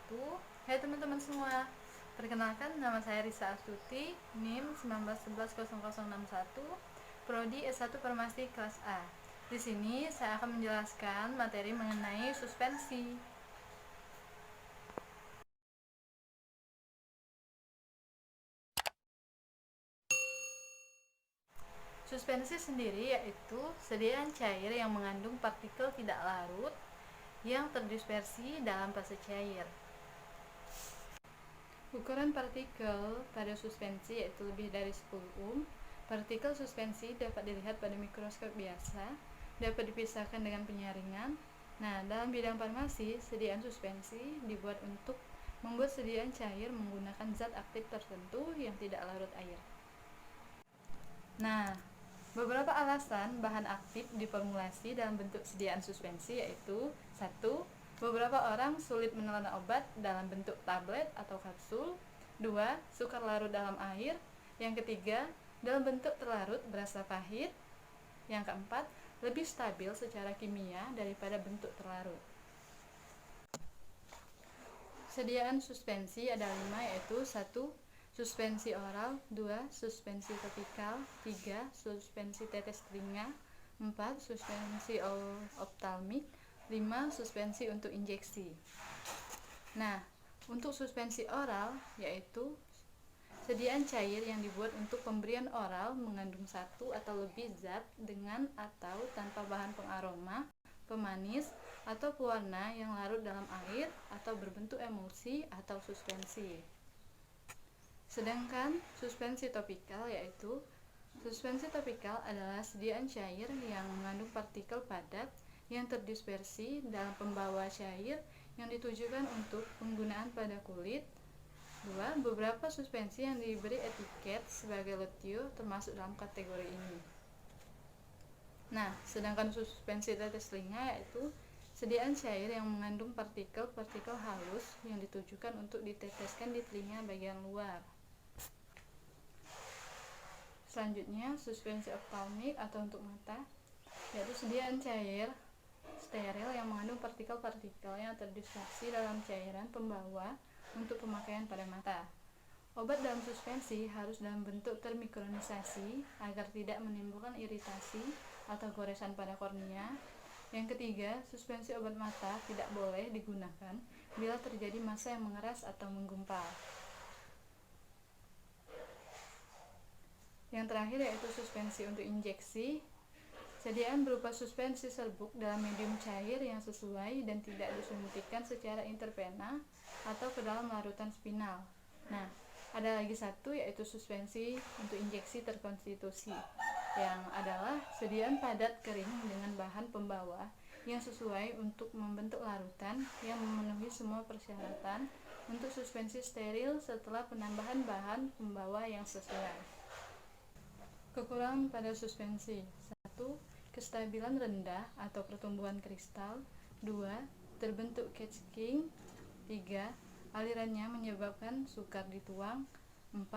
wabarakatuh. Hai teman-teman semua. Perkenalkan, nama saya Risa Astuti, NIM 19110061, Prodi S1 Farmasi kelas A. Di sini saya akan menjelaskan materi mengenai suspensi. Suspensi sendiri yaitu sediaan cair yang mengandung partikel tidak larut yang terdispersi dalam fase cair. Ukuran partikel pada suspensi yaitu lebih dari 10 ohm. Partikel suspensi dapat dilihat pada mikroskop biasa, dapat dipisahkan dengan penyaringan. Nah, dalam bidang farmasi, sediaan suspensi dibuat untuk membuat sediaan cair menggunakan zat aktif tertentu yang tidak larut air. Nah, beberapa alasan bahan aktif diformulasi dalam bentuk sediaan suspensi yaitu 1. Beberapa orang sulit menelan obat dalam bentuk tablet atau kapsul. 2. Sukar larut dalam air. Yang ketiga, dalam bentuk terlarut berasa pahit. Yang keempat, lebih stabil secara kimia daripada bentuk terlarut. Sediaan suspensi ada 5 yaitu 1. Suspensi oral, 2. Suspensi topikal, 3. Suspensi tetes telinga, 4. Suspensi optalmik, 5. Suspensi untuk injeksi. Nah, untuk suspensi oral yaitu sediaan cair yang dibuat untuk pemberian oral mengandung satu atau lebih zat dengan atau tanpa bahan pengaroma, pemanis, atau pewarna yang larut dalam air atau berbentuk emulsi atau suspensi. Sedangkan suspensi topikal yaitu suspensi topikal adalah sediaan cair yang mengandung partikel padat yang terdispersi dalam pembawa cair yang ditujukan untuk penggunaan pada kulit. 2. Beberapa suspensi yang diberi etiket sebagai letio termasuk dalam kategori ini. Nah, sedangkan suspensi tetes telinga yaitu sediaan cair yang mengandung partikel-partikel halus yang ditujukan untuk diteteskan di telinga bagian luar. Selanjutnya, suspensi optalmik atau untuk mata, yaitu sediaan cair steril yang mengandung partikel-partikel yang terdispersi dalam cairan pembawa untuk pemakaian pada mata. Obat dalam suspensi harus dalam bentuk termikronisasi agar tidak menimbulkan iritasi atau goresan pada kornea. Yang ketiga, suspensi obat mata tidak boleh digunakan bila terjadi massa yang mengeras atau menggumpal. Yang terakhir yaitu suspensi untuk injeksi. Sediaan berupa suspensi serbuk dalam medium cair yang sesuai dan tidak disuntikan secara intervena atau ke dalam larutan spinal. Nah, ada lagi satu yaitu suspensi untuk injeksi terkonstitusi, yang adalah sediaan padat kering dengan bahan pembawa yang sesuai untuk membentuk larutan yang memenuhi semua persyaratan untuk suspensi steril setelah penambahan bahan pembawa yang sesuai. Kekurangan pada suspensi: 1. Kestabilan rendah atau pertumbuhan kristal. 2. Terbentuk catching. 3. Alirannya menyebabkan sukar dituang. 4.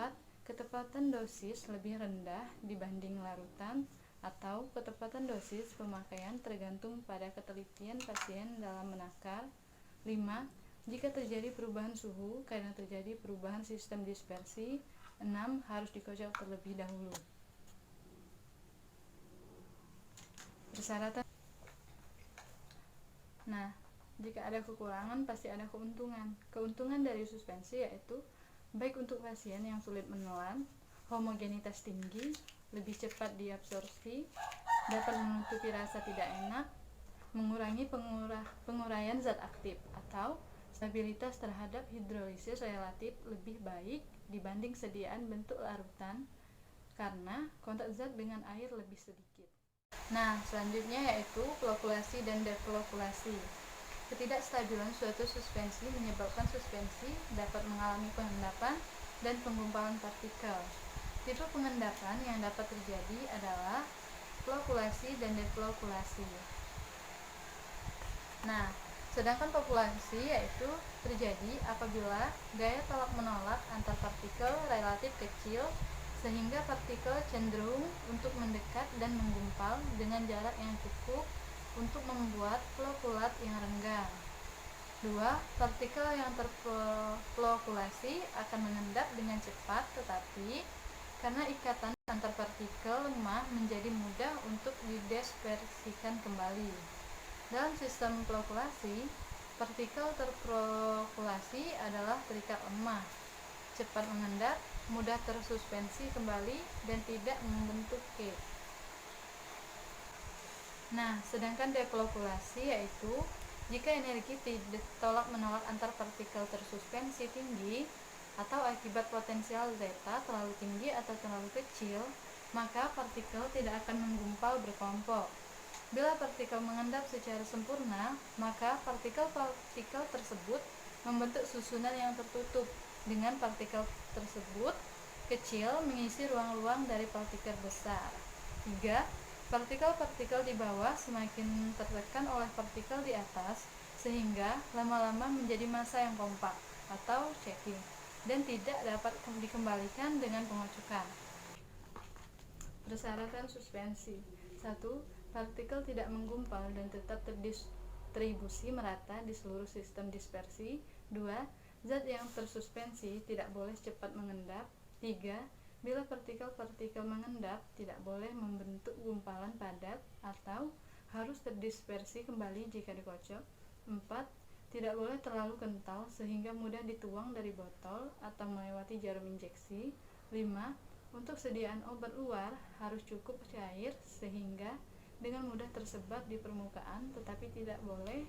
Ketepatan dosis lebih rendah dibanding larutan atau ketepatan dosis pemakaian tergantung pada ketelitian pasien dalam menakar. 5. Jika terjadi perubahan suhu karena terjadi perubahan sistem dispersi. 6. Harus dikocok terlebih dahulu. Persyaratan. Nah, jika ada kekurangan pasti ada keuntungan. Keuntungan dari suspensi yaitu baik untuk pasien yang sulit menelan, homogenitas tinggi, lebih cepat diabsorpsi, dapat menutupi rasa tidak enak, mengurangi penguraian zat aktif, atau stabilitas terhadap hidrolisis relatif lebih baik dibanding sediaan bentuk larutan karena kontak zat dengan air lebih sedikit. Nah, selanjutnya yaitu flokulasi dan deflokulasi. Ketidakstabilan suatu suspensi menyebabkan suspensi dapat mengalami pengendapan dan penggumpalan partikel. Tipe pengendapan yang dapat terjadi adalah flokulasi dan deflokulasi. Nah, sedangkan flokulasi yaitu terjadi apabila gaya tolak menolak antar partikel relatif kecil sehingga partikel cenderung untuk mendekat dan menggumpal dengan jarak yang cukup untuk membuat flokulat yang renggang. 2. Partikel yang terflokulasi akan mengendap dengan cepat, tetapi karena ikatan antar partikel lemah menjadi mudah untuk didispersikan kembali. Dalam sistem flokulasi, partikel terflokulasi adalah terikat lemah, cepat mengendap, mudah tersuspensi kembali, dan tidak membentuk cave. Nah, sedangkan deflokulasi yaitu jika energi tidak tolak-menolak antar partikel tersuspensi tinggi atau akibat potensial zeta terlalu tinggi atau terlalu kecil, maka partikel tidak akan menggumpal berkelompok. Bila partikel mengendap secara sempurna, maka partikel-partikel tersebut membentuk susunan yang tertutup, dengan partikel tersebut kecil mengisi ruang-ruang dari partikel besar. 3. Partikel-partikel di bawah semakin tertekan oleh partikel di atas, sehingga lama-lama menjadi massa yang kompak atau checking dan tidak dapat dikembalikan dengan pengocokan. Persyaratan suspensi. 1. Partikel tidak menggumpal dan tetap terdistribusi merata di seluruh sistem dispersi. 2. Zat yang tersuspensi tidak boleh cepat mengendap. 3. Bila partikel-partikel mengendap, tidak boleh membentuk gumpalan padat atau harus terdispersi kembali jika dikocok. 4. Tidak boleh terlalu kental sehingga mudah dituang dari botol atau melewati jarum injeksi. 5. Untuk sediaan obat luar harus cukup cair sehingga dengan mudah tersebar di permukaan, tetapi tidak boleh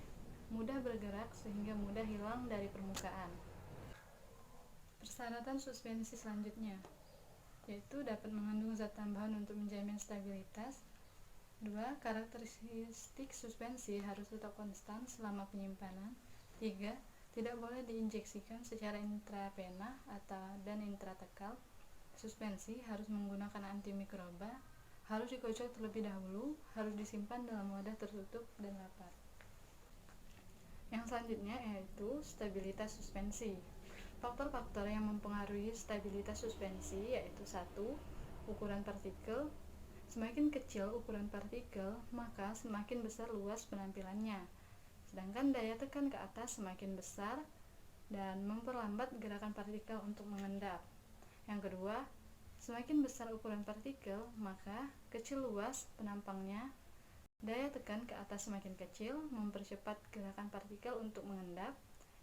mudah bergerak sehingga mudah hilang dari permukaan. Persyaratan suspensi selanjutnya yaitu dapat mengandung zat tambahan untuk menjamin stabilitas. 2. Karakteristik suspensi harus tetap konstan selama penyimpanan. 3. Tidak boleh diinjeksikan secara intravena dan intratekal. Suspensi harus menggunakan antimikroba, harus dikocok terlebih dahulu, harus disimpan dalam wadah tertutup dan rapat. Yang selanjutnya yaitu stabilitas suspensi. Faktor-faktor yang mempengaruhi stabilitas suspensi yaitu 1. Ukuran partikel. Semakin kecil ukuran partikel, maka semakin besar luas penampilannya. Sedangkan daya tekan ke atas semakin besar dan memperlambat gerakan partikel untuk mengendap. Yang kedua, semakin besar ukuran partikel, maka kecil luas penampangnya. Daya tekan ke atas semakin kecil, mempercepat gerakan partikel untuk mengendap.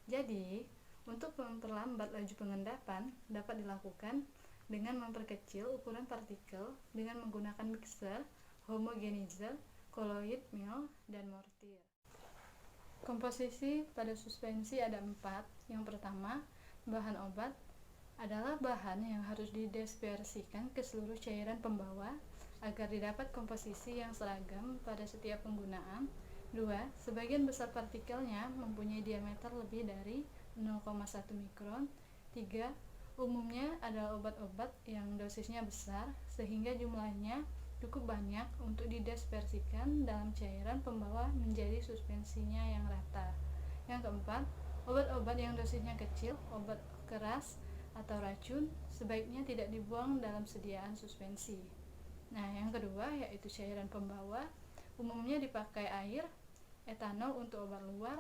Jadi, untuk memperlambat laju pengendapan dapat dilakukan dengan memperkecil ukuran partikel dengan menggunakan mixer, homogenizer, colloid mill, dan mortir. Komposisi pada suspensi ada 4. Yang pertama, bahan obat adalah bahan yang harus didispersikan ke seluruh cairan pembawa agar didapat komposisi yang seragam pada setiap penggunaan. 2. Sebagian besar partikelnya mempunyai diameter lebih dari 0,1 mikron. 3. Umumnya adalah obat-obat yang dosisnya besar sehingga jumlahnya cukup banyak untuk didispersikan dalam cairan pembawa menjadi suspensinya yang rata. Yang keempat, obat-obat yang dosisnya kecil, obat keras atau racun sebaiknya tidak dibuang dalam sediaan suspensi. Nah, yang kedua yaitu cairan pembawa, umumnya dipakai air, etanol untuk obat luar,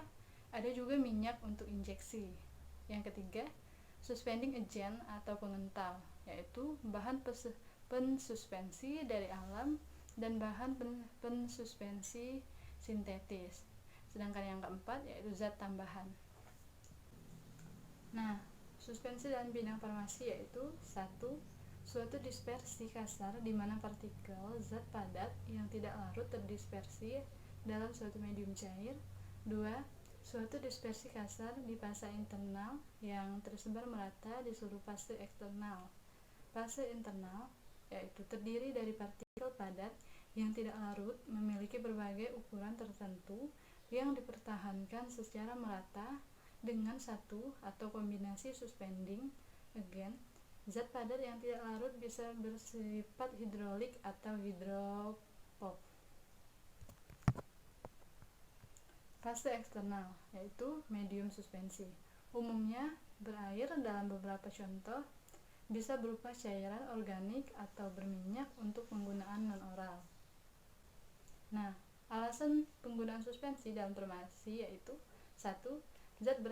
ada juga minyak untuk injeksi. Yang ketiga, suspending agent atau pengental, yaitu bahan pensuspensi dari alam dan bahan pensuspensi sintetis. Sedangkan yang keempat yaitu zat tambahan. Nah, suspensi dalam bidang farmasi yaitu 1. Suatu dispersi kasar di mana partikel zat padat yang tidak larut terdispersi dalam suatu medium cair. 2. Suatu dispersi kasar di fase internal yang tersebar merata di seluruh fase eksternal. Fase internal yaitu terdiri dari partikel padat yang tidak larut memiliki berbagai ukuran tertentu yang dipertahankan secara merata dengan satu atau kombinasi suspending agent. Zat padat yang tidak larut bisa bersifat hidrolik atau hidrophob. Fase eksternal yaitu medium suspensi, umumnya berair dalam beberapa contoh, bisa berupa cairan organik atau berminyak untuk penggunaan non-oral. Nah, alasan penggunaan suspensi dalam farmasi yaitu 1. Zat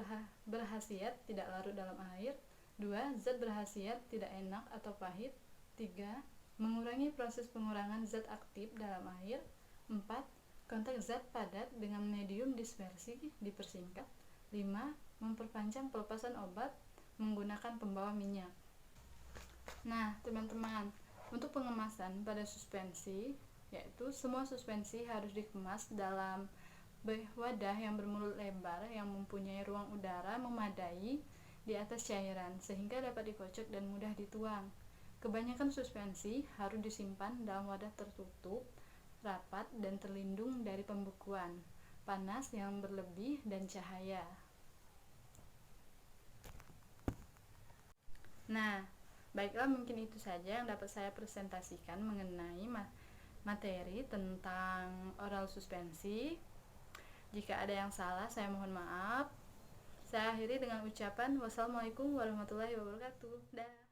berkhasiat tidak larut dalam air. 2. Zat berkhasiat tidak enak atau pahit. 3. Mengurangi proses pengurangan zat aktif dalam air. 4. Kontak zat padat dengan medium dispersi dipersingkat. 5. Memperpanjang pelepasan obat menggunakan pembawa minyak. Nah, teman-teman, untuk pengemasan pada suspensi, yaitu semua suspensi harus dikemas dalam wadah yang bermulut lebar yang mempunyai ruang udara memadai di atas cairan sehingga dapat dikocok dan mudah dituang. Kebanyakan suspensi harus disimpan dalam wadah tertutup, rapat, dan terlindung dari pembekuan, panas yang berlebih, dan cahaya. Nah, baiklah, mungkin itu saja yang dapat saya presentasikan mengenai materi tentang oral suspensi. Jika ada yang salah, saya mohon maaf. Saya akhiri dengan ucapan wassalamualaikum warahmatullahi wabarakatuh. Dah.